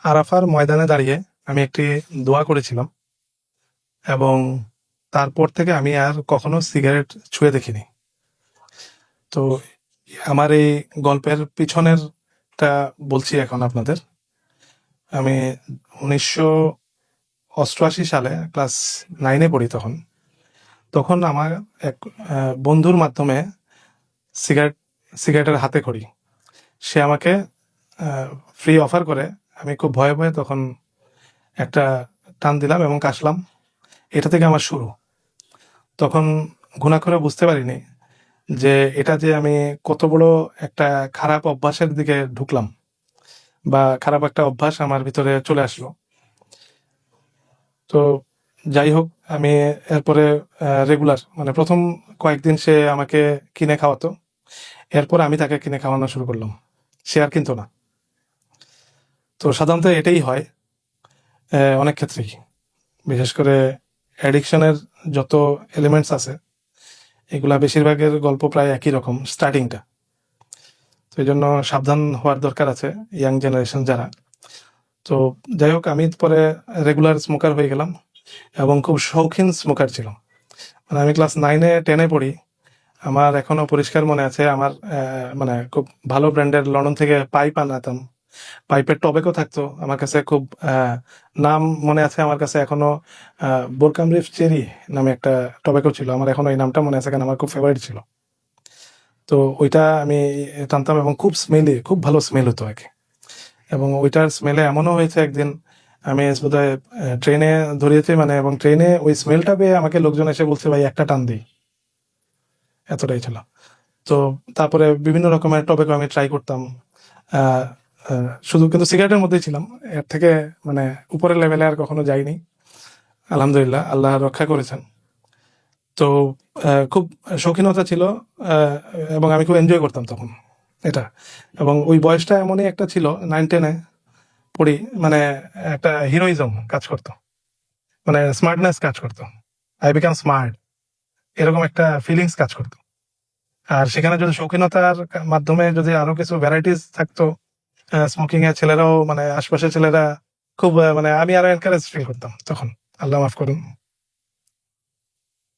আরাফার ময়দানে দাঁড়িয়ে আমি একটি দোয়া করেছিলাম এবং তারপর থেকে আমি আর কখনো সিগারেট ছুঁয়ে দেখিনি। তো আমার এই গল্পের পিছনেরটা বলছি এখন আপনাদের। আমি 1988 সালে ক্লাস 9-এ পড়ি। তখন আমার এক বন্ধুর মাধ্যমে সিগারেট সিগারেটের হাতে খড়ি সে আমাকে ফ্রি অফার করে। আমি খুব ভয়ে ভয়ে তখন একটা টান দিলাম এবং কাশলাম। এটা থেকে আমার শুরু। তখন গুণা করে বুঝতে পারিনি যে এটা যে আমি কত বড় একটা খারাপ অভ্যাসের দিকে ঢুকলাম, বা খারাপ একটা অভ্যাস আমার ভিতরে চলে আসলো। তো যাই হোক, আমি এরপরে রেগুলার মানে প্রথম কয়েকদিন সে আমাকে কিনে খাওয়াতো, এরপর আমি তাকে কিনে খাওয়ানো শুরু করলাম, সে আর কিনতো না। তো সাধারণত এটাই হয় অনেক ক্ষেত্রেই, বিশেষ করে অ্যাডিকশনের যত এলিমেন্টস আছে এগুলা বেশিরভাগের গল্প প্রায় একই রকম, স্টার্টিংটা। তো এই জন্য সাবধান হওয়ার দরকার আছে ইয়াং জেনারেশন যারা। তো যাই হোক, আমি পরে রেগুলার স্মোকার হয়ে গেলাম এবং খুব শৌখিন স্মোকার ছিলাম। মানে আমি ক্লাস 9-10-এ পড়ি। আমার এখনো পরিষ্কার মনে আছে, আমার মানে খুব ভালো ব্র্যান্ডের লন্ডন থেকে পাইপ আনাতাম। পাইপের টবেকো থাকতো আমার কাছে, খুব নাম মনে আছে আমার কাছে এখনো। বোরকাম রিফ চেরি নামে একটা টবেকো ছিল, আমার এখনো এই নামটা মনে আছে, কারণ আমার খুব ফেভারিট ছিল। তো ওইটা আমি টানতাম এবং খুব স্মেলি, খুব ভালো স্মেল হতো আগে। এবং ওইটার স্মেলে এমনও হয়েছে একদিন আমি বোধহয় ট্রেনে ধরিয়েছি, মানে, এবং ট্রেনে ওই স্মেলটা পেয়ে আমাকে লোকজন এসে বলছে, ভাই একটা টান দিই, এতটাই ছিল। তো তারপরে বিভিন্ন রকমের টবেকো আমি ট্রাই করতাম। আহ, শুধু কিন্তু সিগারেটের মধ্যেই ছিলাম, এর থেকে মানে উপরের লেভেলে আর কখনো যাইনি। আলহামদুলিল্লাহ, আল্লাহ রক্ষা করেছেন। তো খুব শৌখিনতা ছিল, এবং আমি খুব এনজয় করতাম তখন এটা। এবং ওই বয়সটা এমনই একটা ছিল, 9-10-এ পড়ি, মানে একটা হিরোইজম কাজ করতো, মানে স্মার্টনেস কাজ করতো। আই বিকাম স্মার্ট, এরকম একটা ফিলিংস কাজ করতো। আর সেখানে যদি শৌখিনতার মাধ্যমে যদি আরো কিছু ভ্যারাইটিস থাকতো, স্মোকিং এর ছেলেরাও, মানে আশপাশের ছেলেরা খুব মানে আমি আরো এনকারেজ ফিল করতাম তখন। আল্লাহ মাফ করুন।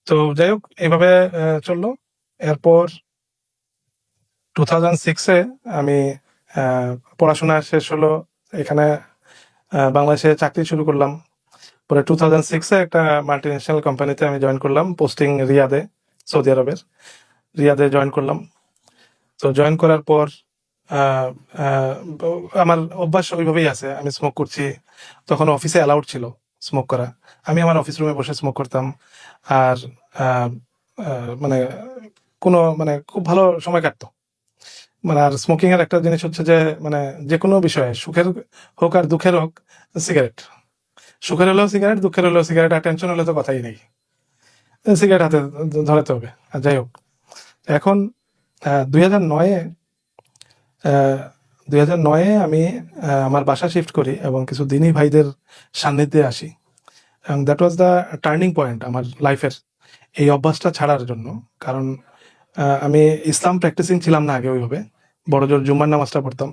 তো যাই হোক, এইভাবে চললো। এরপর 2006-এ আমি পড়াশোনা শেষ হলো, এখানে বাংলাদেশে চাকরি শুরু করলাম। পরে 2006-এ একটা মাল্টিন্যাশনাল কোম্পানিতে আমি জয়েন করলাম, পোস্টিং রিয়াদে, সৌদি আরবের রিয়াদে জয়েন করলাম। তো জয়েন করার পর আহ, আহ, আমার অভ্যাস ওইভাবেই আছে, আমি স্মোক করছি। তখন অফিসে অ্যালাউড ছিল স্মোক করা, আমি আমার অফিস রুমে বসে স্মোক করতাম। আর আহ, মানে কোনো মানে খুব ভালো সময় কাটতো। মানে আর স্মোকিং এর একটা জিনিস হচ্ছে যে, মানে যে কোনো বিষয়ে, সুখের হোক আর দুঃখের হোক, সিগারেট, সুখের হলেও সিগারেট, দুঃখের হলেও সিগারেট, আর টেনশন হলে তো কথাই নেই, সিগারেট হাতে ধরাতে হবে। আর যাই হোক, এখন 2009-এ 2009-এ আমি আমার বাসা শিফট করি এবং কিছু দিনী ভাইদের সান্নিধ্যে আসি, এবং that was the turning point আমার লাইফের, এই অভ্যাসটা ছাড়ার জন্য। কারণ আমি ইসলাম প্র্যাকটিসিং ছিলাম না আগে ওইভাবে, বড় জোর জুম্মার নামাজটা পড়তাম।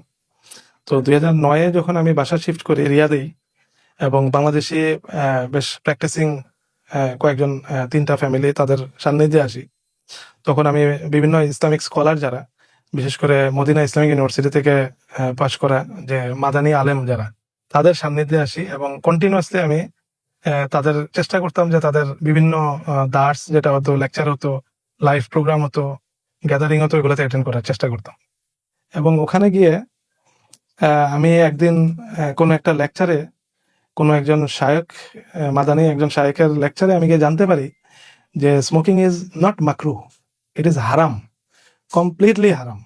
তো 2009-এ যখন আমি বাসা শিফট করি রিয়াদেই, এবং বাংলাদেশি বেশ প্র্যাকটিসিং কয়েকজন 3টা ফ্যামিলি তাদের সান্নিধ্যে আসি, তখন আমি বিভিন্ন ইসলামিক স্কলার যারা, বিশেষ করে মদিনা ইসলামিক ইউনিভার্সিটি থেকে পাশ করা যে মাদানী আলেম যারা, তাদের সান্নিধ্যে আসি এবং কন্টিনিউয়াসলি আমি তাদের চেষ্টা করতাম যে তাদের বিভিন্ন দার্স যেটা হতো, লেকচার হতো, লাইভ প্রোগ্রাম হতো, গ্যাদারিং হতো, এগুলোতে অ্যাটেন্ড করার চেষ্টা করতাম। এবং ওখানে গিয়ে আমি একদিন কোনো একটা লেকচারে, কোনো একজন শায়ক, মাদানী একজন শায়কের লেকচারে আমি গিয়ে জানতে পারি যে স্মোকিং ইজ নট মাকরু, ইট ইজ হারাম, কমপ্লিটলি হারাম।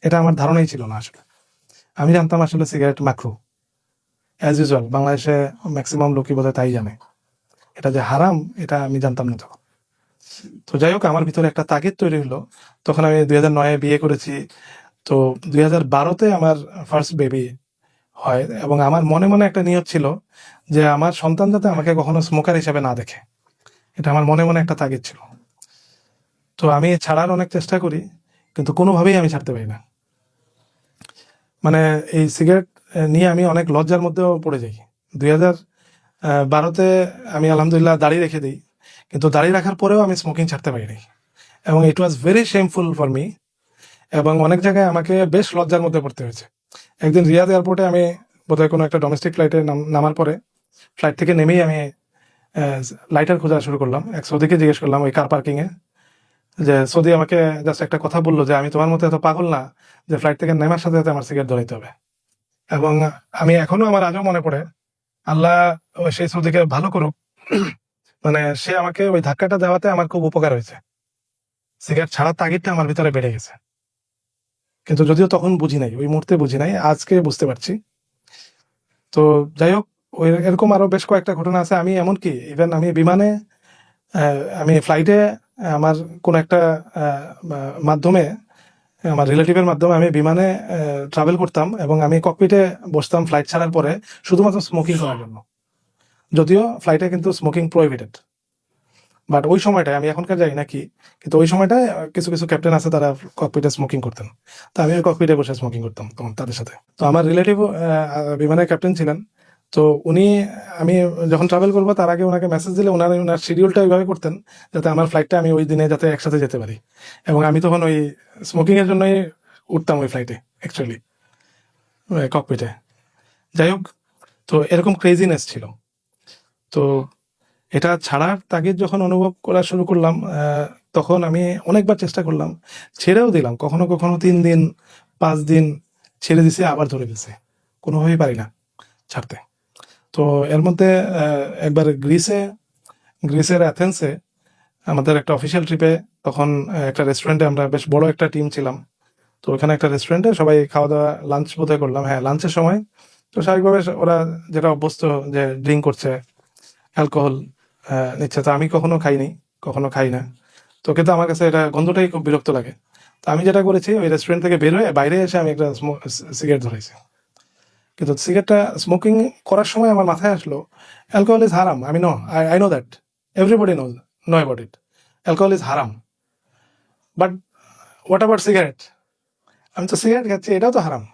এটা আমার ধারণাই ছিল না আসলে। আমি জানতাম আসলে সিগারেট মাকরু, অ্যাজ ইউজুয়াল বাংলাদেশে ম্যাক্সিমাম লোকই বোধহয় তাই জানে। এটা যে হারাম এটা আমি জানতাম না তখন। তো যাই হোক, আমার ভিতরে একটা তাগিদ তৈরি হলো। তখন আমি 2009-এ বিয়ে করেছি। তো 2012-তে আমার ফার্স্ট বেবি হয়, এবং আমার মনে মনে একটা নিয়ত ছিল যে আমার সন্তান যাতে আমাকে কখনো স্মোকার হিসেবে না দেখে, এটা আমার মনে মনে একটা তাগিদ ছিল। তো আমি ছাড়ার অনেক চেষ্টা করি, কিন্তু কোনোভাবেই আমি ছাড়তে পারি না। মানে এই সিগারেট নিয়ে আমি অনেক লজ্জার মধ্যেও পড়ে যাই। 2012-তে আমি আলহামদুলিল্লাহ দাড়ি রেখে দিই, কিন্তু দাড়ি রাখার পরেও আমি স্মোকিং ছাড়তে পারিনি, এবং it was very shameful for me. এবং অনেক জায়গায় আমাকে বেশ লজ্জার মধ্যে পড়তে হয়েছে। একদিন রিয়াদ এয়ারপোর্টে আমি বোধহয় কোনো একটা ডোমেস্টিক ফ্লাইটে নামার পরে ফ্লাইট থেকে নেমেই আমি লাইটার খোঁজা শুরু করলাম। এক সৌদিকে জিজ্ঞেস করলাম ওই কার পার্কিংয়ে, যে সৌদি আমাকে জাস্ট একটা কথা বললো যে আমি তোমার মতো এত পাগল না যে ফ্লাইট থেকে নেমার সাথে সাথে আমার সিগারেট ধরাইতে হবে। এবং আমি এখনো, আমার আজও মনে পড়ে, আল্লাহ সেই সৌদিকে ভালো করুক, মানে সে আমাকে ওই ধাক্কাটা দেওয়াতে আমার খুব উপকার হয়েছে। সিগারেট ছাড়ার তাগিদটা আমার ভিতরে বেড়ে গেছে, কিন্তু যদিও তখন বুঝি নাই, ওই মুহূর্তে বুঝি নাই, আজকে বুঝতে পারছি। তো যাই হোক, ওই এরকম আরো বেশ কয়েকটা ঘটনা আছে। আমি এমনকি ইভেন আমি বিমানে, আমি ফ্লাইটে আমার কোন একটা মাধ্যমে, আমার রিলেটিভের মাধ্যমে আমি বিমানে ট্রাভেল করতাম, এবং আমি ককপিটে বসতাম ফ্লাইট ছাড়ার পরে শুধুমাত্র স্মোকিং করার জন্য। যদিও ফ্লাইটে কিন্তু স্মোকিং প্রোহিবিটেড, বাট ওই সময়টায়, আমি এখনকার যাই নাকি, কিন্তু ওই সময়টায় কিছু কিছু ক্যাপ্টেন আছে তারা ককপিটে স্মোকিং করতেন। তো আমি ওই ককপিটে বসে স্মোকিং করতাম তখন তাদের সাথে। তো আমার রিলেটিভ বিমানের ক্যাপ্টেন ছিলেন। তো উনি, আমি যখন ট্রাভেল করবো তার আগে ওনাকে মেসেজ দিলে ওনার শিডিউলটা ওইভাবে করতেন যাতে আমার ফ্লাইটটা আমি ওই দিনে যাতে একসাথে যেতে পারি। এবং আমি তখন ওই স্মোকিং এর জন্যই উঠতাম ওই ফ্লাইটে, অ্যাকচুয়ালি ককপিটে। যাই হোক, তো এরকম ক্রেজিনেস ছিল। তো এটা ছাড়ার তাগিদ যখন অনুভব করা শুরু করলাম, তখন আমি অনেকবার চেষ্টা করলাম, ছেড়েও দিলাম, কখনো কখনো 3 দিন 5 দিন ছেড়ে দিছে, আবার ধরে দিছে, কোনোভাবেই পারি না ছাড়তে। তো এর মধ্যে একবার গ্রিসের অ্যাথেন্সে আমাদের একটা অফিসিয়াল ট্রিপে, তখন একটা রেস্টুরেন্টে, আমরা বেশ বড় একটা টিম ছিলাম। তো ওখানে একটা রেস্টুরেন্টে সবাই খাওয়া দাওয়া, লাঞ্চ বোধহয় করলাম, হ্যাঁ লাঞ্চের সময়। তো স্বাভাবিকভাবে ওরা যেটা অভ্যস্ত যে ড্রিঙ্ক করছে, অ্যালকোহল নিচ্ছে। তো আমি কখনো খাইনি, কখনো খাই না। তো কিন্তু আমার কাছে এটা গন্ধটাই খুব বিরক্ত লাগে। তো আমি যেটা করেছি, ওই রেস্টুরেন্ট থেকে বের হয়ে বাইরে এসে আমি একটা সিগারেট ধরেছি। কিন্তু সিগারেটটা স্মোকিং করার সময় আমার মাথায় আসলো, অ্যালকোহল ইজ হারাম। আমি I know that, everybody know about it, alcohol is হারাম। But what about cigarette? আমি তো সিগারেট খাচ্ছি, এটাও তো হারাম।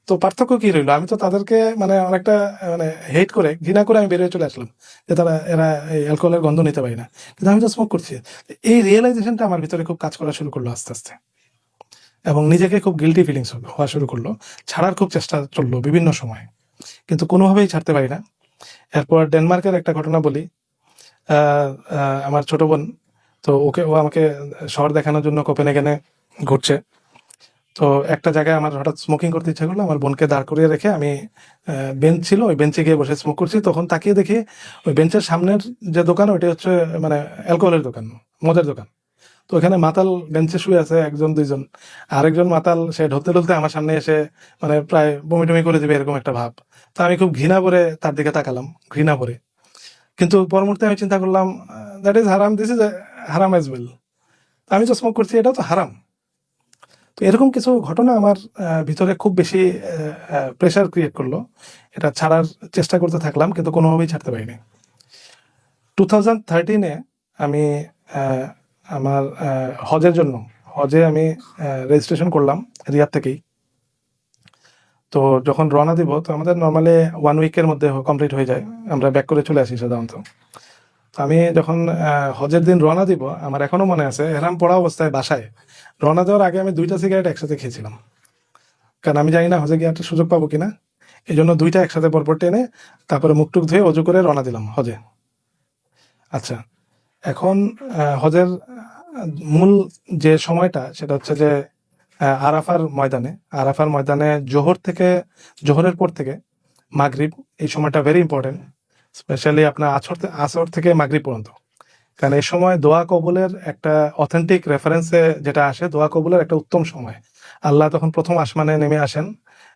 তো পার্থক্য কি রইলো? আমি তো তাদেরকে মানে অনেকটা মানে হেট করে, ঘৃণা করে আমি বেরিয়ে চলে আসলাম যে এরা এই অ্যালকোহলের গন্ধ নিতে পারি না, কিন্তু আমি তো স্মোক করছি। এই রিয়েলাইজেশনটা আমার ভিতরে খুব কাজ করা শুরু করলো আস্তে আস্তে, এবং নিজেকে খুব গিল্টি ফিলিংস হওয়া শুরু করলো। ছাড়ার খুব চেষ্টা চললো বিভিন্ন সময়, কিন্তু কোনোভাবেই ছাড়তে পারি না। এরপর ডেনমার্কের একটা ঘটনা বলি। আমার ছোট বোন, তো ও আমাকে শহর দেখানোর জন্য কোপেনহেগেনে ঘুরছে। তো একটা জায়গায় আমার হঠাৎ স্মোকিং করতে ইচ্ছা করলো, আমার বোনকে দাঁড় করিয়ে রেখে আমি, বেঞ্চ ছিল, ওই বেঞ্চে গিয়ে বসে স্মোক করছি। তখন তাকিয়ে দেখি ওই বেঞ্চের সামনের যে দোকান, ওইটা হচ্ছে মানে অ্যালকোহলের দোকান, মদের দোকান। তো ওখানে মাতাল বেঞ্চে শুয়ে আছে 1-2 জন, আরেকজন মাতাল সে ঢলতে ঢলতে আমার সামনে এসে মানে প্রায় বমি টমি করে দেবে এরকম একটা ভাব। তো আমি খুব ঘৃণা করে তার দিকে তাকালাম, ঘৃণা করে। কিন্তু পরবর্তী আমি চিন্তা করলাম, দ্যাট ইজ হারাম, দিস ইজ হারাম অ্যাজ ওয়েল। আমি তো স্মোক করছি, এটাও তো হারাম। তো এরকম কিছু ঘটনা আমার ভিতরে খুব বেশি প্রেশার ক্রিয়েট করলো। এটা ছাড়ার চেষ্টা করতে থাকলাম, কিন্তু কোনোভাবেই ছাড়তে পারিনি। 2013-এ আমি আহ, আমার হজের জন্য, হজে আমি রেজিস্ট্রেশন করলাম রিয়াদ থেকেই। তো যখন রওনা দিব, তো আমাদের নর্মালি 1 উইকের মধ্যে কমপ্লিট হয়ে যায়, আমরা ব্যাক করে চলে আসি সাধারণত। তো আমি যখন হজের দিন রওনা দিব, আমার এখনো মনে আছে, এরাম পড়া অবস্থায় বাসায় রওনা দেওয়ার আগে আমি 2টা সিগারেট একসাথে খেয়েছিলাম, কারণ আমি জানি না হজে গিয়ে একটা সুযোগ পাবো কিনা। এই জন্য 2টা একসাথে পরপর টেনে তারপরে মুখ টুক ধুয়ে অজু করে রওনা দিলাম হজে। আচ্ছা, এখন হজের মূল যে সময়টা, সেটা হচ্ছে যে আরাফার ময়দানে জোহরের পর থেকে মাগরিব, এই সময়টা ভেরি ইম্পর্টেন্ট। স্পেশালি আপনার আসর থেকে মাগরিব পর্যন্ত, কারণ এই সময় দোয়া কবুলের একটা অথেন্টিক রেফারেন্সে যেটা আসে, দোয়া কবুলের একটা উত্তম সময়। আল্লাহ তখন প্রথম আসমানে নেমে আসেন,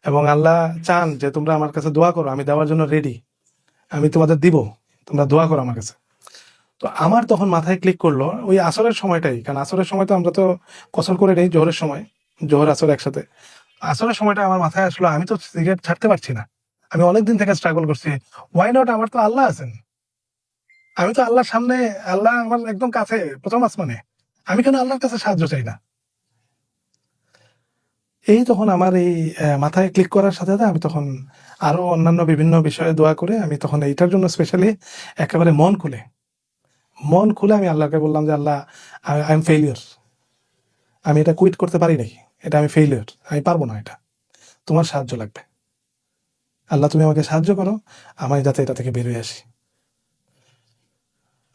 এবং আল্লাহ চান যে তোমরা আমার কাছে দোয়া করো, আমি দেওয়ার জন্য রেডি, আমি তোমাদের দিব, তোমরা দোয়া করো আমার কাছে। তো আমার তখন মাথায় ক্লিক করলো ওই আসরের সময়টাই, কারণ আসরের সময় তো আমরা তো কসর করে নেই, জোহরের সময়, জোহর আসর একসাথে। আসরের সময়টা আমার মাথায় আসলো, আমি তো সিগারেট ছাড়তে পারছি না, আমি অনেকদিন থেকে স্ট্রাগল করছি, ওয়াই নট, আমার তো আল্লাহ আছেন, আমি তো আল্লাহর সামনে, আল্লাহ আমার একদম কাছে প্রথম আসমানে, আমি কেন আল্লাহর কাছে সাহায্য চাই না? এই তখন আমার এই মাথায় ক্লিক করার সাথে সাথে আমি তখন আরো অন্যান্য বিভিন্ন বিষয়ে দোয়া করে আমি তখন এইটার জন্য স্পেশালি একেবারে মন খুলে আমি আল্লাহকে বললাম যে আল্লাহ, আই এম ফেলিয়ার, আমি এটা কুইট করতে পারি নাই, এটা আমি ফেলিয়ার, আমি পারবো না, এটা তোমার সাহায্য লাগবে। আল্লাহ তুমি আমাকে সাহায্য করো, আমি যাতে এটা থেকে বেরিয়ে আসি।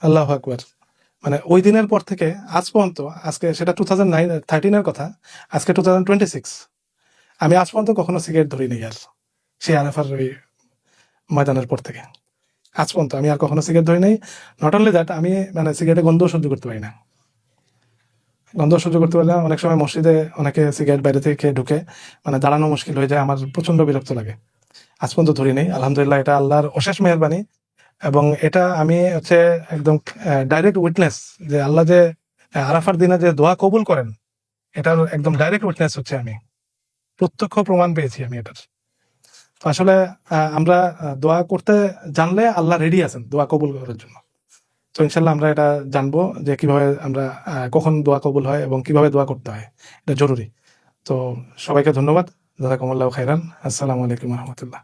আল্লাহ আকবার। মানে ওই দিনের পর থেকে আজ পর্যন্ত, আজকে সেটা 2013 কথা, আজকে 2026, আমি আজ পর্যন্ত কখনো সিগারেট ধরিনি আর, সেই আরাফার ওই ময়দানের পর থেকে আজ পর্যন্ত আমি আর কখনো সিগারেট ধরি নাই। নট অনলি দ্যাট, আমি মানে সিগারেটের গন্ধ সহ্য করতে পারি না। গন্ধ সহ্য করতে পারলে অনেক সময় মসজিদে অনেকে সিগারেট বাইরে থেকে খেয়ে ঢুকে, মানে দাঁড়ানো মুশকিল হয়ে যায়, আমার প্রচন্ড বিরক্ত লাগে। আজ পর্যন্ত ধরি নেই, আলহামদুলিল্লাহ, এটা আল্লাহর অশেষ মেহেরবানি। এবং এটা আমি হচ্ছে একদম ডাইরেক্ট উইটনেস যে আল্লাহ যে আরাফার দিনে যে দোয়া কবুল করেন, এটার একদম ডাইরেক্ট উইটনেস হচ্ছে আমি, প্রত্যক্ষ প্রমাণ পেয়েছি আমি এটার। তো আসলে আমরা দোয়া করতে জানলে আল্লাহ রেডি আছেন দোয়া কবুল করার জন্য। তো ইনশাল্লাহ আমরা এটা জানবো যে কিভাবে আমরা কখন দোয়া কবুল হয় এবং কিভাবে দোয়া করতে হয়, এটা জরুরি। তো সবাইকে ধন্যবাদ। জাযাকুমুল্লাহু খাইরান। আসসালামু আলাইকুম রহমতুল্লাহ।